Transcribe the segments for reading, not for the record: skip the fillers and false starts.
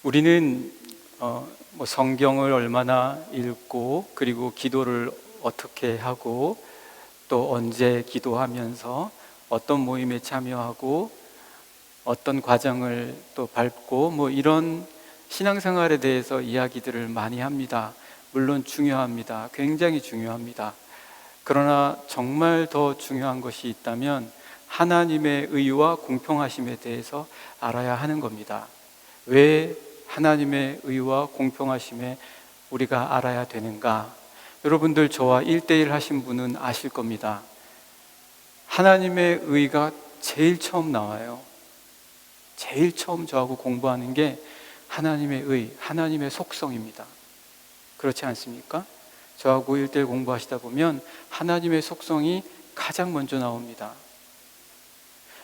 우리는 뭐 성경을 얼마나 읽고 그리고 기도를 어떻게 하고 또 언제 기도하면서 어떤 모임에 참여하고 어떤 과정을 또 밟고 뭐 이런 신앙생활에 대해서 이야기들을 많이 합니다. 물론 중요합니다. 굉장히 중요합니다. 그러나 정말 더 중요한 것이 있다면 하나님의 의와 공평하심에 대해서 알아야 하는 겁니다. 왜 하나님의 의와 공평하심에 우리가 알아야 되는가? 여러분들 저와 1대1 하신 분은 아실 겁니다. 하나님의 의가 제일 처음 나와요. 제일 처음 저하고 공부하는 게 하나님의 의, 하나님의 속성입니다. 그렇지 않습니까? 저하고 1대1 공부하시다 보면 하나님의 속성이 가장 먼저 나옵니다.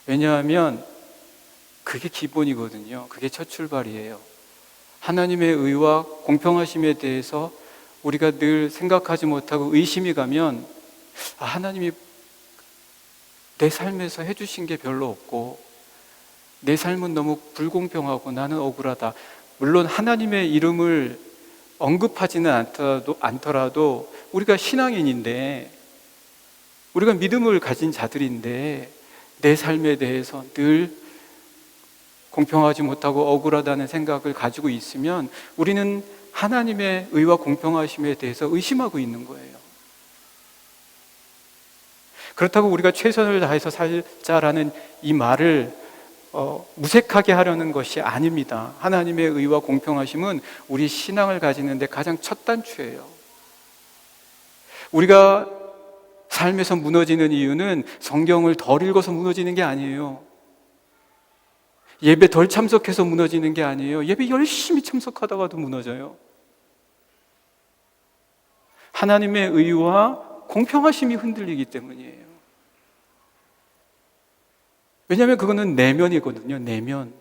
왜냐하면 그게 기본이거든요. 그게 첫 출발이에요. 하나님의 의와 공평하심에 대해서 우리가 늘 생각하지 못하고 의심이 가면 하나님이 내 삶에서 해주신 게 별로 없고 내 삶은 너무 불공평하고 나는 억울하다. 물론 하나님의 이름을 언급하지는 않더라도 우리가 신앙인인데 우리가 믿음을 가진 자들인데 내 삶에 대해서 늘 공평하지 못하고 억울하다는 생각을 가지고 있으면 우리는 하나님의 의와 공평하심에 대해서 의심하고 있는 거예요. 그렇다고 우리가 최선을 다해서 살자라는 이 말을 무색하게 하려는 것이 아닙니다. 하나님의 의와 공평하심은 우리 신앙을 가지는 데 가장 첫 단추예요. 우리가 삶에서 무너지는 이유는 성경을 덜 읽어서 무너지는 게 아니에요. 예배 덜 참석해서 무너지는 게 아니에요. 예배 열심히 참석하다가도 무너져요. 하나님의 의와 공평하심이 흔들리기 때문이에요. 왜냐하면 그거는 내면이거든요. 내면.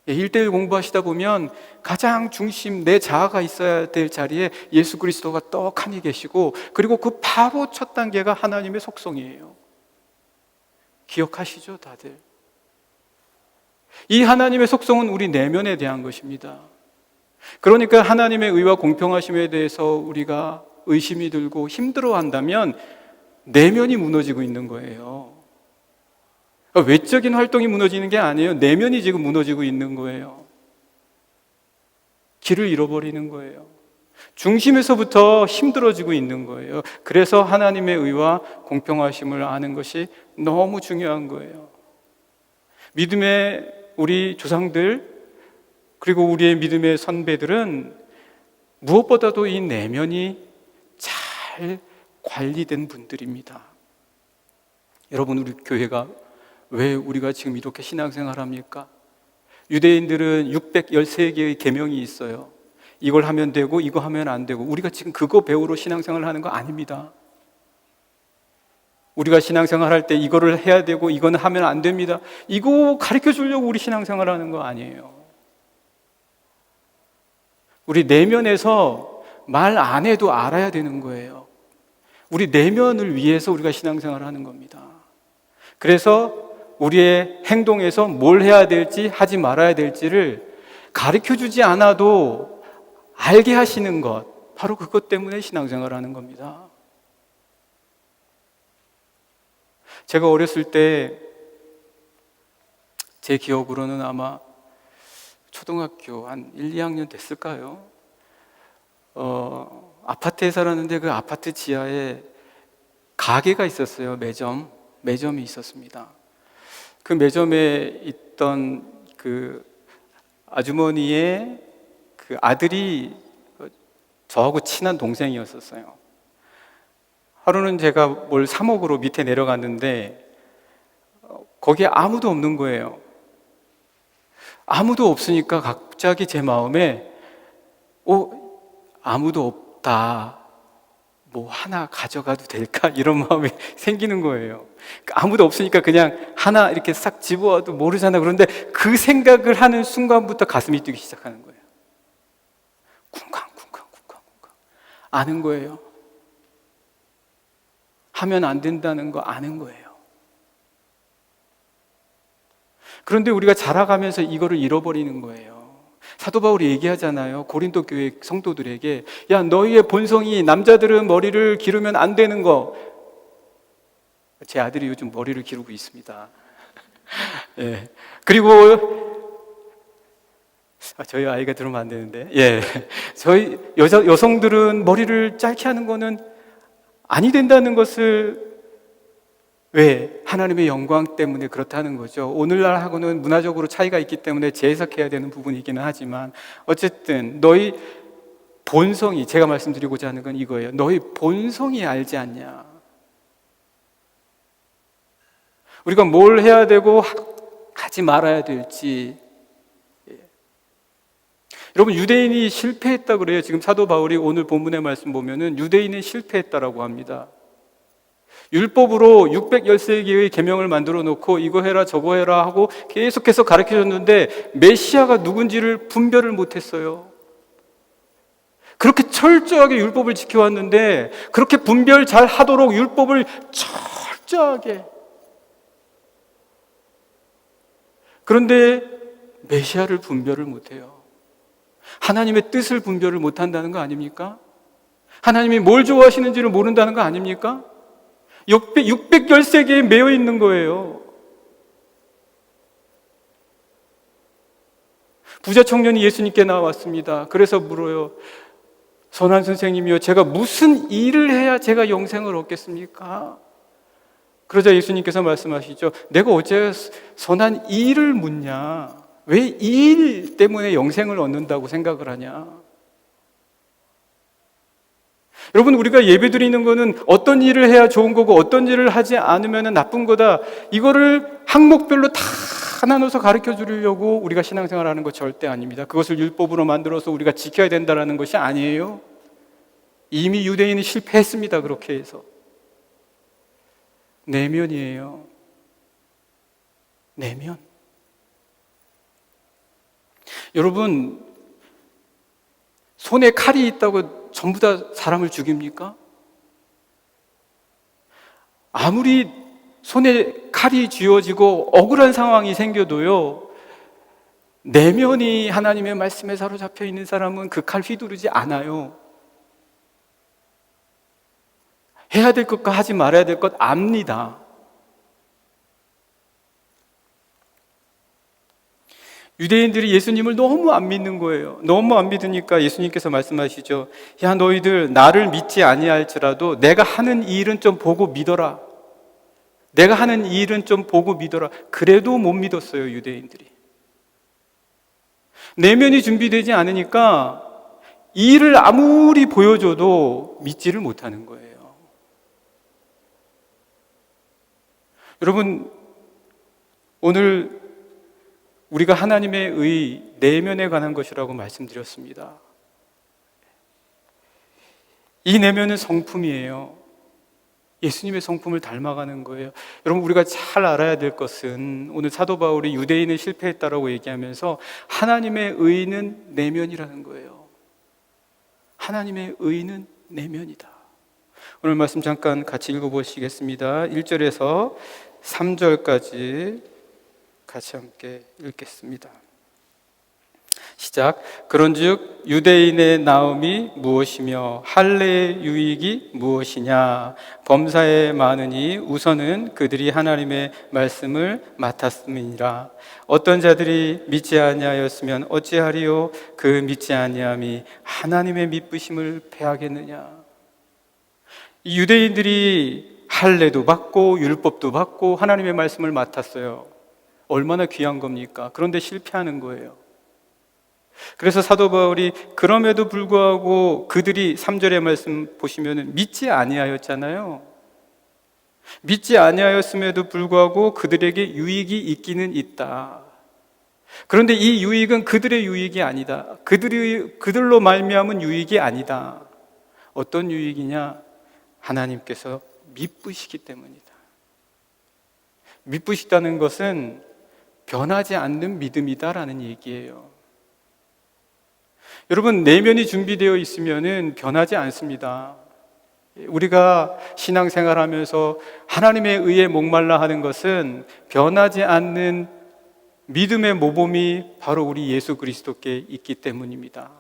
1대1 공부하시다 보면 가장 중심, 내 자아가 있어야 될 자리에 예수 그리스도가 떡하니 계시고 그리고 그 바로 첫 단계가 하나님의 속성이에요. 기억하시죠, 다들? 이 하나님의 속성은 우리 내면에 대한 것입니다. 그러니까 하나님의 의와 공평하심에 대해서 우리가 의심이 들고 힘들어한다면 내면이 무너지고 있는 거예요. 외적인 활동이 무너지는 게 아니에요. 내면이 지금 무너지고 있는 거예요. 길을 잃어버리는 거예요. 중심에서부터 힘들어지고 있는 거예요. 그래서 하나님의 의와 공평하심을 아는 것이 너무 중요한 거예요. 믿음의 우리 조상들 그리고 우리의 믿음의 선배들은 무엇보다도 이 내면이 잘 관리된 분들입니다. 여러분, 우리 교회가 왜 우리가 지금 이렇게 신앙생활 합니까? 유대인들은 613개의 계명이 있어요. 이걸 하면 되고 이거 하면 안 되고 우리가 지금 그거 배우러 신앙생활을 하는 거 아닙니다. 우리가 신앙생활 할 때 이거를 해야 되고 이거는 하면 안 됩니다. 이거 가르쳐 주려고 우리 신앙생활 하는 거 아니에요. 우리 내면에서 말 안 해도 알아야 되는 거예요. 우리 내면을 위해서 우리가 신앙생활을 하는 겁니다. 그래서 우리의 행동에서 뭘 해야 될지 하지 말아야 될지를 가르쳐 주지 않아도 알게 하시는 것, 바로 그것 때문에 신앙생활을 하는 겁니다. 제가 어렸을 때 제 기억으로는 아마 초등학교 한 1, 2학년 됐을까요? 아파트에 살았는데 그 아파트 지하에 가게가 있었어요. 매점이 있었습니다. 그 매점에 있던 그 아주머니의 그 아들이 저하고 친한 동생이었었어요. 하루는 제가 뭘 사 먹으러 밑에 내려갔는데 거기에 아무도 없는 거예요. 아무도 없으니까 갑자기 제 마음에 아무도 없다, 뭐 하나 가져가도 될까? 이런 마음이 생기는 거예요. 아무도 없으니까 그냥 하나 이렇게 싹 집어와도 모르잖아. 그런데 그 생각을 하는 순간부터 가슴이 뛰기 시작하는 거예요. 쿵쾅 아는 거예요. 하면 안 된다는 거 아는 거예요. 그런데 우리가 자라가면서 이거를 잃어버리는 거예요. 사도 바울이 얘기하잖아요. 고린도 교회 성도들에게, 야, 너희의 본성이 남자들은 머리를 기르면 안 되는 거. 제 아들이 요즘 머리를 기르고 있습니다. 예. 그리고 저희 아이가 들으면 안 되는데, 예, 저희 여성들은 머리를 짧게 하는 거는 아니 된다는 것을, 왜? 하나님의 영광 때문에 그렇다는 거죠. 오늘날하고는 문화적으로 차이가 있기 때문에 재해석해야 되는 부분이기는 하지만, 어쨌든 너희 본성이, 제가 말씀드리고자 하는 건 이거예요. 너희 본성이 알지 않냐? 우리가 뭘 해야 되고 하지 말아야 될지. 여러분, 유대인이 실패했다 그래요. 지금 사도 바울이 오늘 본문의 말씀 보면은 유대인은 실패했다라고 합니다. 율법으로 613개의 계명을 만들어 놓고 이거 해라 저거 해라 하고 계속해서 가르쳐 줬는데 메시아가 누군지를 분별을 못했어요. 그렇게 철저하게 율법을 지켜왔는데, 그렇게 분별 잘 하도록 율법을 철저하게, 그런데 메시아를 분별을 못해요. 하나님의 뜻을 분별을 못한다는 거 아닙니까? 하나님이 뭘 좋아하시는지를 모른다는 거 아닙니까? 613개에 매여 있는 거예요. 부자 청년이 예수님께 나왔습니다. 그래서 물어요. 선한 선생님이요, 제가 무슨 일을 해야 제가 영생을 얻겠습니까? 그러자 예수님께서 말씀하시죠. 내가 어째 선한 일을 묻냐? 왜 이 일 때문에 영생을 얻는다고 생각을 하냐? 여러분, 우리가 예배 드리는 거는 어떤 일을 해야 좋은 거고 어떤 일을 하지 않으면 나쁜 거다, 이거를 항목별로 다 나눠서 가르쳐 주려고 우리가 신앙생활하는 거 절대 아닙니다. 그것을 율법으로 만들어서 우리가 지켜야 된다는 것이 아니에요. 이미 유대인이 실패했습니다. 그렇게 해서 내면이에요. 내면. 여러분, 손에 칼이 있다고 전부 다 사람을 죽입니까? 아무리 손에 칼이 쥐어지고 억울한 상황이 생겨도요, 내면이 하나님의 말씀에 사로잡혀 있는 사람은 그 칼 휘두르지 않아요. 해야 될 것과 하지 말아야 될 것 압니다. 유대인들이 예수님을 너무 안 믿는 거예요. 너무 안 믿으니까 예수님께서 말씀하시죠. 야, 너희들 나를 믿지 아니할지라도 내가 하는 이 일은 좀 보고 믿어라. 내가 하는 이 일은 좀 보고 믿어라. 그래도 못 믿었어요, 유대인들이. 내면이 준비되지 않으니까 이 일을 아무리 보여줘도 믿지를 못하는 거예요. 여러분, 오늘 우리가 하나님의 의, 내면에 관한 것이라고 말씀드렸습니다. 이 내면은 성품이에요. 예수님의 성품을 닮아가는 거예요. 여러분, 우리가 잘 알아야 될 것은, 오늘 사도 바울이 유대인은 실패했다라고 얘기하면서 하나님의 의는 내면이라는 거예요. 하나님의 의는 내면이다. 오늘 말씀 잠깐 같이 읽어보시겠습니다. 1절에서 3절까지 같이 함께 읽겠습니다. 시작. 그런즉 유대인의 나음이 무엇이며 할례의 유익이 무엇이냐? 범사에 많으니 우선은 그들이 하나님의 말씀을 맡았음이니라. 어떤 자들이 믿지 아니하였으면 어찌하리요? 그 믿지 아니함이 하나님의 믿으심을 패하겠느냐? 이 유대인들이 할례도 받고 율법도 받고 하나님의 말씀을 맡았어요. 얼마나 귀한 겁니까? 그런데 실패하는 거예요. 그래서 사도 바울이 그럼에도 불구하고 그들이 3절의 말씀 보시면 믿지 아니하였잖아요. 믿지 아니하였음에도 불구하고 그들에게 유익이 있기는 있다. 그런데 이 유익은 그들의 유익이 아니다. 그들로 말미암은 유익이 아니다. 어떤 유익이냐? 하나님께서 미쁘시기 때문이다. 미쁘시다는 것은 변하지 않는 믿음이다라는 얘기예요. 여러분, 내면이 준비되어 있으면은 변하지 않습니다. 우리가 신앙생활하면서 하나님의 의에 목말라 하는 것은 변하지 않는 믿음의 모범이 바로 우리 예수 그리스도께 있기 때문입니다.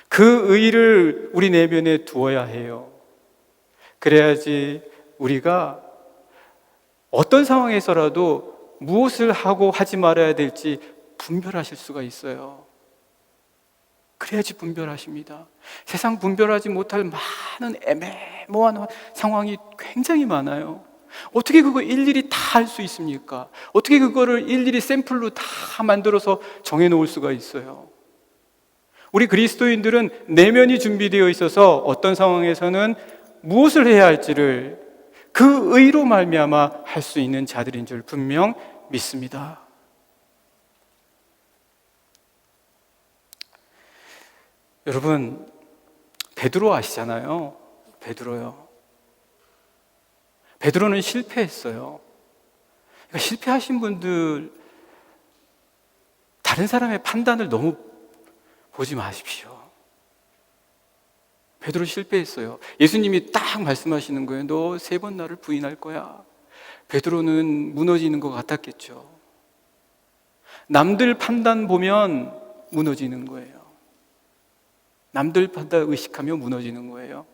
그 의를 우리 내면에 두어야 해요. 그래야지 우리가 어떤 상황에서라도 무엇을 하고 하지 말아야 될지 분별하실 수가 있어요. 그래야지 분별하십니다. 세상 분별하지 못할 많은 애매모호한 상황이 굉장히 많아요. 어떻게 그거 일일이 다 할 수 있습니까? 어떻게 그거를 일일이 샘플로 다 만들어서 정해놓을 수가 있어요? 우리 그리스도인들은 내면이 준비되어 있어서 어떤 상황에서는 무엇을 해야 할지를 그 의로 말미암아 할 수 있는 자들인 줄 분명 믿습니다. 여러분, 베드로 아시잖아요. 베드로요. 베드로는 실패했어요. 그러니까 실패하신 분들 다른 사람의 판단을 너무 보지 마십시오. 베드로 실패했어요. 예수님이 딱 말씀하시는 거예요. 너 3번 나를 부인할 거야. 베드로는 무너지는 것 같았겠죠. 남들 판단 보면 무너지는 거예요. 남들 판단 의식하며 무너지는 거예요.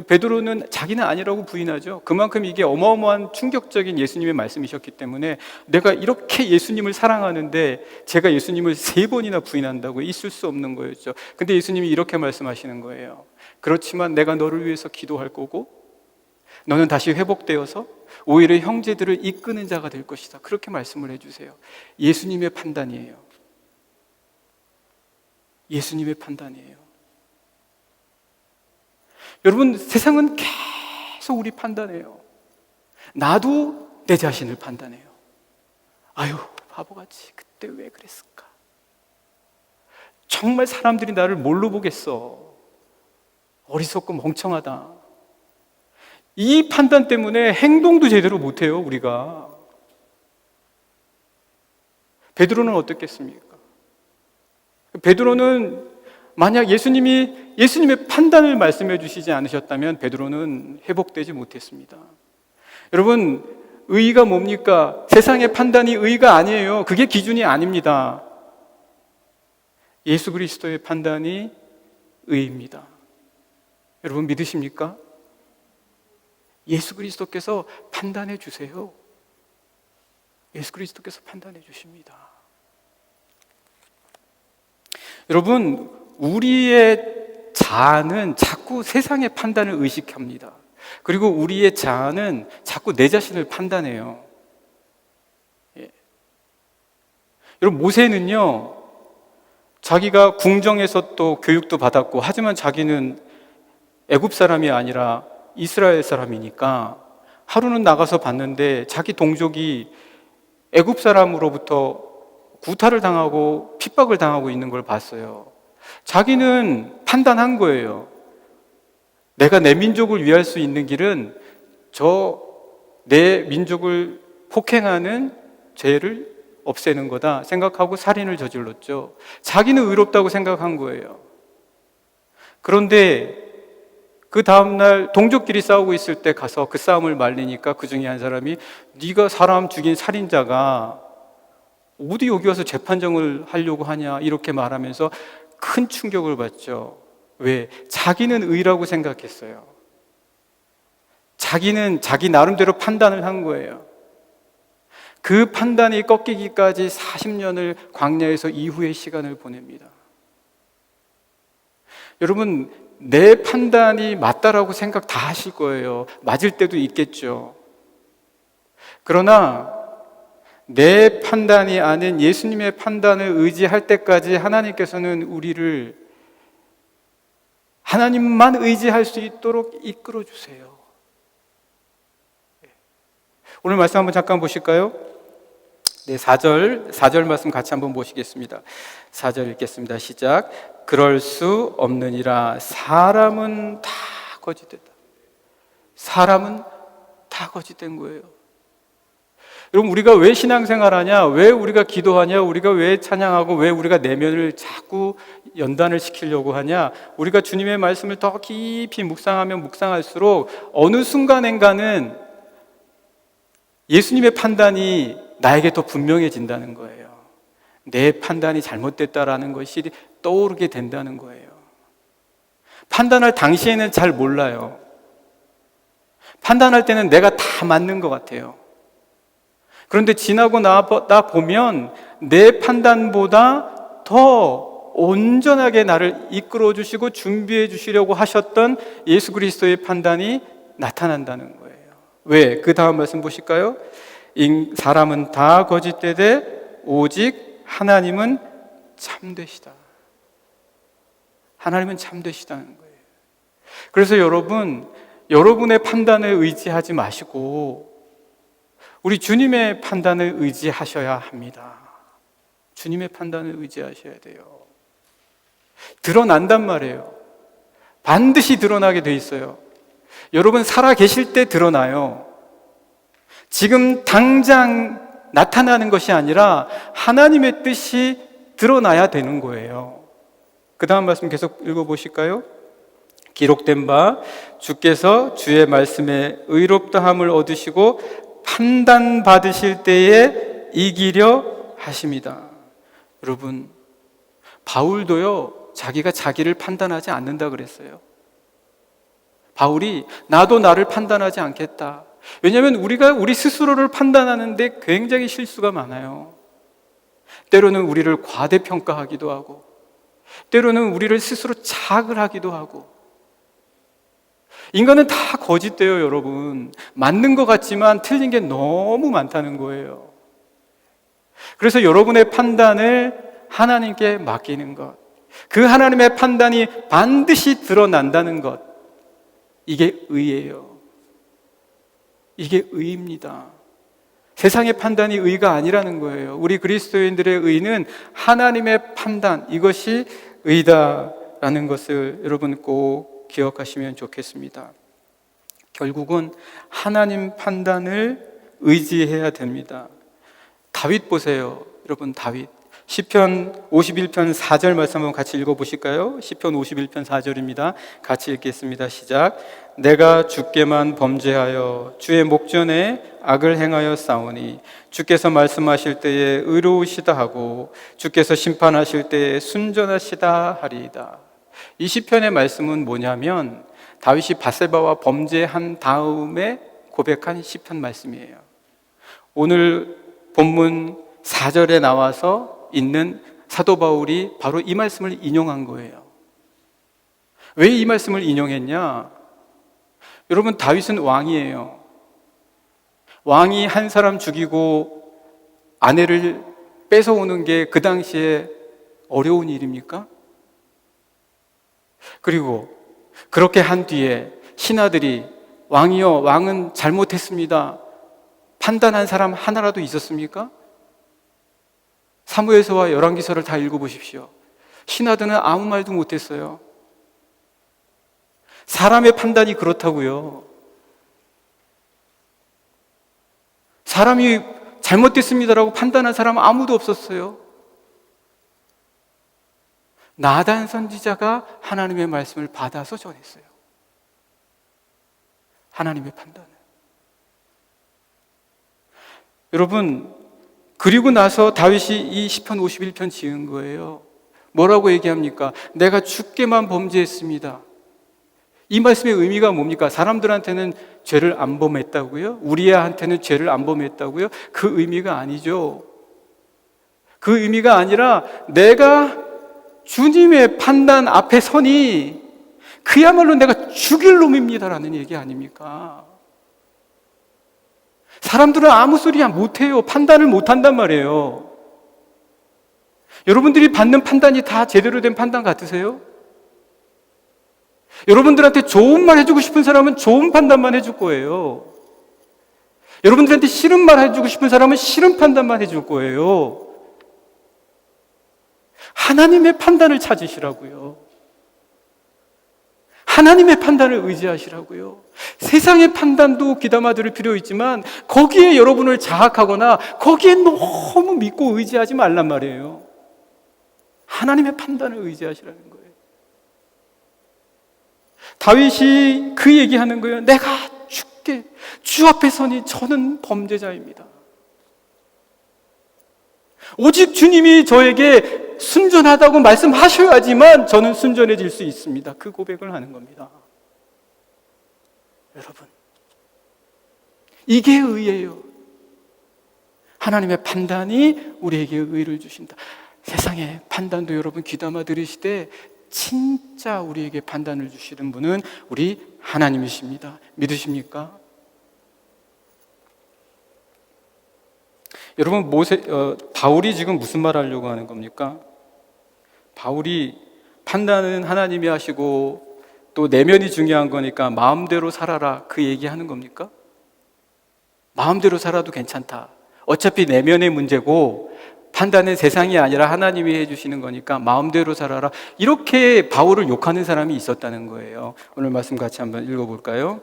베드로는 자기는 아니라고 부인하죠. 그만큼 이게 어마어마한 충격적인 예수님의 말씀이셨기 때문에 내가 이렇게 예수님을 사랑하는데 제가 예수님을 3번이나 부인한다고 있을 수 없는 거였죠. 근데 예수님이 이렇게 말씀하시는 거예요. 그렇지만 내가 너를 위해서 기도할 거고 너는 다시 회복되어서 오히려 형제들을 이끄는 자가 될 것이다. 그렇게 말씀을 해주세요. 예수님의 판단이에요. 예수님의 판단이에요. 여러분, 세상은 계속 우리 판단해요. 나도 내 자신을 판단해요. 아유, 바보같이 그때 왜 그랬을까? 정말 사람들이 나를 뭘로 보겠어? 어리석고 멍청하다. 이 판단 때문에 행동도 제대로 못해요, 우리가. 베드로는 어떻겠습니까? 베드로는 만약 예수님의 판단을 말씀해 주시지 않으셨다면 베드로는 회복되지 못했습니다. 여러분, 의의가 뭡니까? 세상의 판단이 의의가 아니에요. 그게 기준이 아닙니다. 예수 그리스도의 판단이 의의입니다. 여러분 믿으십니까? 예수 그리스도께서 판단해 주세요. 예수 그리스도께서 판단해 주십니다. 여러분, 우리의 자아는 자꾸 세상의 판단을 의식합니다. 그리고 우리의 자아는 자꾸 내 자신을 판단해요. 예. 여러분, 모세는요, 자기가 궁정에서 또 교육도 받았고, 하지만 자기는 애굽 사람이 아니라 이스라엘 사람이니까 하루는 나가서 봤는데 자기 동족이 애굽 사람으로부터 구타를 당하고 핍박을 당하고 있는 걸 봤어요. 자기는 판단한 거예요. 내가 내 민족을 위할 수 있는 길은 내 민족을 폭행하는 죄를 없애는 거다 생각하고 살인을 저질렀죠. 자기는 의롭다고 생각한 거예요. 그런데 그 다음날 동족끼리 싸우고 있을 때 가서 그 싸움을 말리니까 그 중에 한 사람이 네가 사람 죽인 살인자가 어디 여기 와서 재판정을 하려고 하냐 이렇게 말하면서 큰 충격을 받죠. 왜? 자기는 의라고 생각했어요. 자기는 자기 나름대로 판단을 한 거예요. 그 판단이 꺾이기까지 40년을 광야에서 이후의 시간을 보냅니다. 여러분, 내 판단이 맞다라고 생각 다 하실 거예요. 맞을 때도 있겠죠. 그러나 내 판단이 아닌 예수님의 판단을 의지할 때까지 하나님께서는 우리를 하나님만 의지할 수 있도록 이끌어 주세요. 오늘 말씀 한번 잠깐 보실까요? 네, 4절 말씀 같이 한번 보시겠습니다. 4절 읽겠습니다. 시작. 그럴 수 없느니라. 사람은 다 거짓됐다. 사람은 다 거짓된 거예요. 여러분, 우리가 왜 신앙생활하냐? 왜 우리가 기도하냐? 우리가 왜 찬양하고 왜 우리가 내면을 자꾸 연단을 시키려고 하냐? 우리가 주님의 말씀을 더 깊이 묵상하면 묵상할수록 어느 순간인가는 예수님의 판단이 나에게 더 분명해진다는 거예요. 내 판단이 잘못됐다라는 것이 떠오르게 된다는 거예요. 판단할 당시에는 잘 몰라요. 판단할 때는 내가 다 맞는 것 같아요. 그런데 지나고 나 보면 내 판단보다 더 온전하게 나를 이끌어 주시고 준비해 주시려고 하셨던 예수 그리스도의 판단이 나타난다는 거예요. 왜? 그 다음 말씀 보실까요? 사람은 다 거짓되되 오직 하나님은 참되시다. 하나님은 참되시다는 거예요. 그래서 여러분의 판단을 의지하지 마시고 우리 주님의 판단을 의지하셔야 합니다. 주님의 판단을 의지하셔야 돼요. 드러난단 말이에요. 반드시 드러나게 돼 있어요. 여러분 살아 계실 때 드러나요. 지금 당장 나타나는 것이 아니라 하나님의 뜻이 드러나야 되는 거예요. 그 다음 말씀 계속 읽어보실까요? 기록된 바 주께서 주의 말씀에 의롭다함을 얻으시고 판단받으실 때에 이기려 하십니다. 여러분, 바울도요 자기가 자기를 판단하지 않는다 그랬어요. 바울이 나도 나를 판단하지 않겠다. 왜냐하면 우리가 우리 스스로를 판단하는데 굉장히 실수가 많아요. 때로는 우리를 과대평가하기도 하고 때로는 우리를 스스로 자학을 하기도 하고. 인간은 다 거짓돼요, 여러분. 맞는 것 같지만 틀린 게 너무 많다는 거예요. 그래서 여러분의 판단을 하나님께 맡기는 것, 그 하나님의 판단이 반드시 드러난다는 것, 이게 의예요. 이게 의입니다. 세상의 판단이 의가 아니라는 거예요. 우리 그리스도인들의 의는 하나님의 판단, 이것이 의다라는 것을 여러분 꼭 기억하시면 좋겠습니다. 결국은 하나님 판단을 의지해야 됩니다. 다윗 보세요. 여러분, 다윗 시편 51편 4절 말씀 한번 같이 읽어보실까요? 시편 51편 4절입니다. 같이 읽겠습니다. 시작. 내가 주께만 범죄하여 주의 목전에 악을 행하여 싸우니 주께서 말씀하실 때에 의로우시다 하고 주께서 심판하실 때에 순전하시다 하리이다. 이 시편의 말씀은 뭐냐면 다윗이 밧세바와 범죄한 다음에 고백한 시편 말씀이에요. 오늘 본문 4절에 나와서 있는 사도 바울이 바로 이 말씀을 인용한 거예요. 왜 이 말씀을 인용했냐? 여러분, 다윗은 왕이에요. 왕이 한 사람 죽이고 아내를 뺏어오는 게 그 당시에 어려운 일입니까? 그리고 그렇게 한 뒤에 신하들이 왕이여, 왕은 잘못했습니다. 판단한 사람 하나라도 있었습니까? 사무엘서와 열왕기서를 다 읽어보십시오. 신하들은 아무 말도 못했어요. 사람의 판단이 그렇다고요. 사람이 잘못됐습니다라고 판단한 사람은 아무도 없었어요. 나단 선지자가 하나님의 말씀을 받아서 전했어요. 하나님의 판단을. 여러분, 그리고 나서 다윗이 이 시편 51편 지은 거예요. 뭐라고 얘기합니까? 내가 주께만 범죄했습니다. 이 말씀의 의미가 뭡니까? 사람들한테는 죄를 안 범했다고요? 우리한테는 죄를 안 범했다고요? 그 의미가 아니죠. 그 의미가 아니라 내가 주님의 판단 앞에 서니 그야말로 내가 죽일 놈입니다라는 얘기 아닙니까? 사람들은 아무 소리야 못해요. 판단을 못한단 말이에요. 여러분들이 받는 판단이 다 제대로 된 판단 같으세요? 여러분들한테 좋은 말 해주고 싶은 사람은 좋은 판단만 해줄 거예요. 여러분들한테 싫은 말 해주고 싶은 사람은 싫은 판단만 해줄 거예요. 하나님의 판단을 찾으시라고요. 하나님의 판단을 의지하시라고요. 세상의 판단도 귀담아 들을 필요 있지만 거기에 여러분을 자학하거나 거기에 너무 믿고 의지하지 말란 말이에요. 하나님의 판단을 의지하시라는 거예요. 다윗이 그 얘기하는 거예요. 내가 죽게 주 앞에 서니 저는 범죄자입니다. 오직 주님이 저에게 순전하다고 말씀하셔야지만 저는 순전해질 수 있습니다. 그 고백을 하는 겁니다. 여러분, 이게 의예요. 하나님의 판단이 우리에게 의를 주신다. 세상의 판단도 여러분 귀담아 들으시되 진짜 우리에게 판단을 주시는 분은 우리 하나님이십니다. 믿으십니까? 여러분, 바울이 지금 무슨 말 하려고 하는 겁니까? 바울이 판단은 하나님이 하시고 또 내면이 중요한 거니까 마음대로 살아라, 그 얘기하는 겁니까? 마음대로 살아도 괜찮다. 어차피 내면의 문제고 판단은 세상이 아니라 하나님이 해주시는 거니까 마음대로 살아라. 이렇게 바울을 욕하는 사람이 있었다는 거예요. 오늘 말씀 같이 한번 읽어볼까요?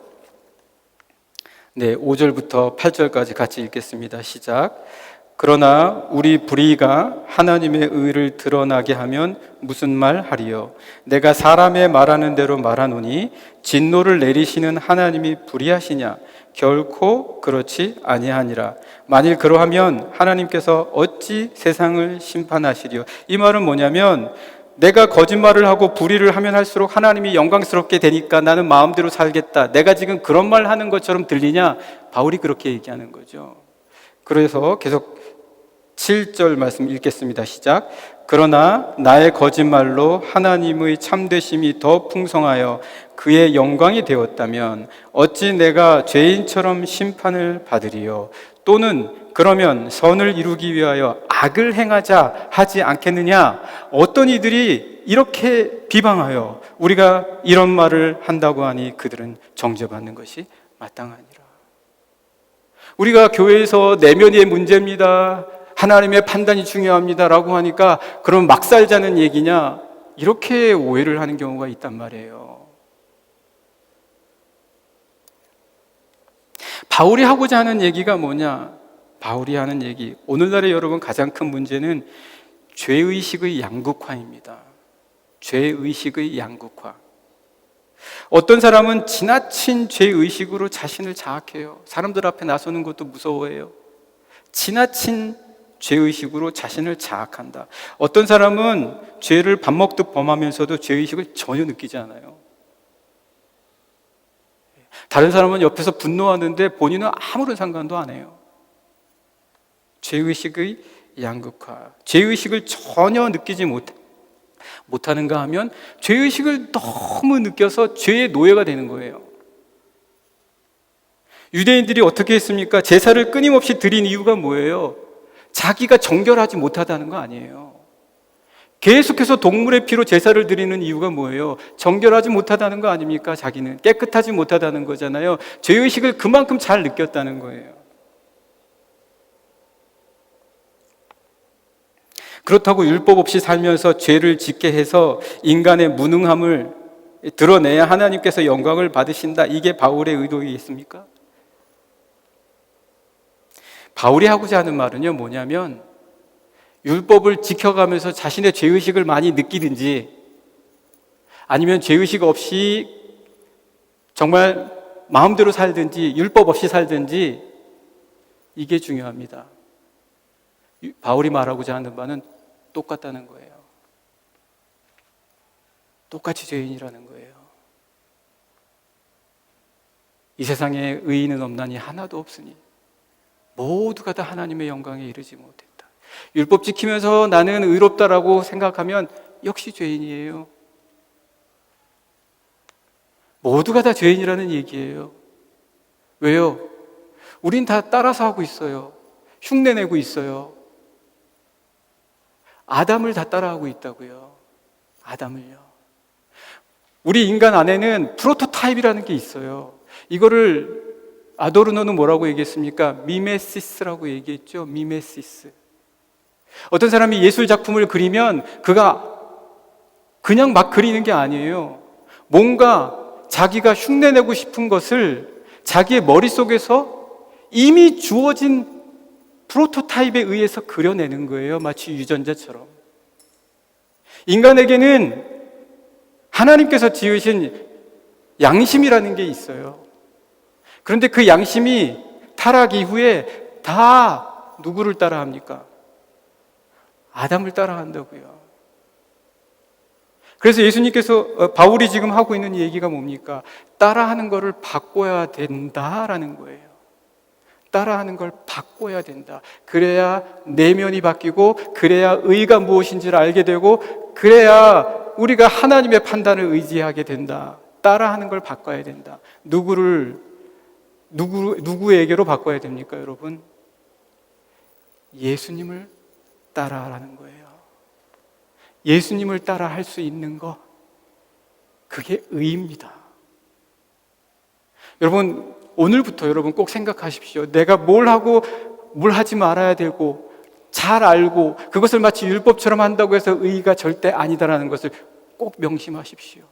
네, 5절부터 8절까지 같이 읽겠습니다. 시작. 그러나 우리 불의가 하나님의 의를 드러나게 하면 무슨 말 하리요? 내가 사람의 말하는 대로 말하노니 진노를 내리시는 하나님이 불의하시냐? 결코 그렇지 아니하니라. 만일 그러하면 하나님께서 어찌 세상을 심판하시리요? 이 말은 뭐냐면, 내가 거짓말을 하고 불의를 하면 할수록 하나님이 영광스럽게 되니까 나는 마음대로 살겠다. 내가 지금 그런 말 하는 것처럼 들리냐? 바울이 그렇게 얘기하는 거죠. 그래서 계속 7절 말씀 읽겠습니다. 시작. 그러나 나의 거짓말로 하나님의 참되심이 더 풍성하여 그의 영광이 되었다면 어찌 내가 죄인처럼 심판을 받으리요? 또는 그러면 선을 이루기 위하여 악을 행하자 하지 않겠느냐? 어떤 이들이 이렇게 비방하여 우리가 이런 말을 한다고 하니 그들은 정죄받는 것이 마땅하니라. 우리가 교회에서 내면의 문제입니다, 하나님의 판단이 중요합니다 라고 하니까 그럼 막 살자는 얘기냐? 이렇게 오해를 하는 경우가 있단 말이에요. 바울이 하고자 하는 얘기가 뭐냐? 바울이 하는 얘기, 오늘날의 여러분 가장 큰 문제는 죄의식의 양극화입니다. 죄의식의 양극화. 어떤 사람은 지나친 죄의식으로 자신을 자학해요. 사람들 앞에 나서는 것도 무서워해요. 지나친 죄의식으로 자신을 자학한다. 어떤 사람은 죄를 밥 먹듯 범하면서도 죄의식을 전혀 느끼지 않아요. 다른 사람은 옆에서 분노하는데 본인은 아무런 상관도 안 해요. 죄의식의 양극화. 죄의식을 전혀 느끼지 못하는가 하면 죄의식을 너무 느껴서 죄의 노예가 되는 거예요. 유대인들이 어떻게 했습니까? 제사를 끊임없이 드린 이유가 뭐예요? 자기가 정결하지 못하다는 거 아니에요. 계속해서 동물의 피로 제사를 드리는 이유가 뭐예요? 정결하지 못하다는 거 아닙니까? 자기는 깨끗하지 못하다는 거잖아요. 죄의식을 그만큼 잘 느꼈다는 거예요. 그렇다고 율법 없이 살면서 죄를 짓게 해서 인간의 무능함을 드러내야 하나님께서 영광을 받으신다, 이게 바울의 의도이겠습니까? 바울이 하고자 하는 말은요, 뭐냐면 율법을 지켜가면서 자신의 죄의식을 많이 느끼든지 아니면 죄의식 없이 정말 마음대로 살든지 율법 없이 살든지 이게 중요합니다. 바울이 말하고자 하는 바는 똑같다는 거예요. 똑같이 죄인이라는 거예요. 이 세상에 의인은 없나니 하나도 없으니 모두가 다 하나님의 영광에 이르지 못했다. 율법 지키면서 나는 의롭다라고 생각하면 역시 죄인이에요. 모두가 다 죄인이라는 얘기예요. 왜요? 우린 다 따라서 하고 있어요. 흉내내고 있어요. 아담을 다 따라하고 있다고요. 아담을요. 우리 인간 안에는 프로토타입이라는 게 있어요. 이거를 아도르노는 뭐라고 얘기했습니까? 미메시스라고 얘기했죠. 미메시스. 어떤 사람이 예술 작품을 그리면 그가 그냥 막 그리는 게 아니에요. 뭔가 자기가 흉내내고 싶은 것을 자기의 머릿속에서 이미 주어진 프로토타입에 의해서 그려내는 거예요. 마치 유전자처럼. 인간에게는 하나님께서 지으신 양심이라는 게 있어요. 그런데 그 양심이 타락 이후에 다 누구를 따라합니까? 아담을 따라간다고요. 그래서 예수님께서 바울이 지금 하고 있는 얘기가 뭡니까? 따라하는 것을 바꿔야 된다라는 거예요. 따라하는 걸 바꿔야 된다. 그래야 내면이 바뀌고, 그래야 의가 무엇인지를 알게 되고, 그래야 우리가 하나님의 판단을 의지하게 된다. 따라하는 걸 바꿔야 된다. 누구에게로 바꿔야 됩니까, 여러분? 예수님을 따라하라는 거예요. 예수님을 따라 할 수 있는 것, 그게 의입니다. 여러분, 오늘부터 여러분 꼭 생각하십시오. 내가 뭘 하고 뭘 하지 말아야 되고 잘 알고 그것을 마치 율법처럼 한다고 해서 의가 절대 아니다라는 것을 꼭 명심하십시오.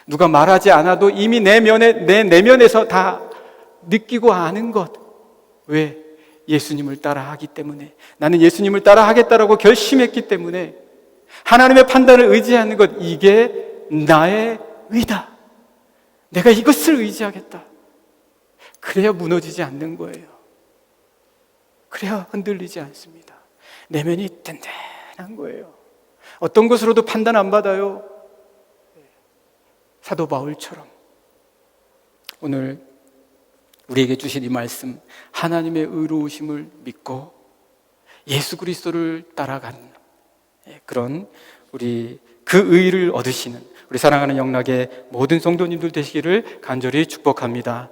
누가 말하지 않아도 이미 내 내면에서 다 느끼고 아는 것. 왜? 예수님을 따라하기 때문에, 나는 예수님을 따라하겠다라고 결심했기 때문에, 하나님의 판단을 의지하는 것, 이게 나의 의다. 내가 이것을 의지하겠다. 그래야 무너지지 않는 거예요. 그래야 흔들리지 않습니다. 내면이 든든한 거예요. 어떤 것으로도 판단 안 받아요. 사도 바울처럼. 오늘 우리에게 주신 이 말씀, 하나님의 의로우심을 믿고 예수 그리스도를 따라가는 그런 우리 그 의를 얻으시는 우리 사랑하는 영락의 모든 성도님들 되시기를 간절히 축복합니다.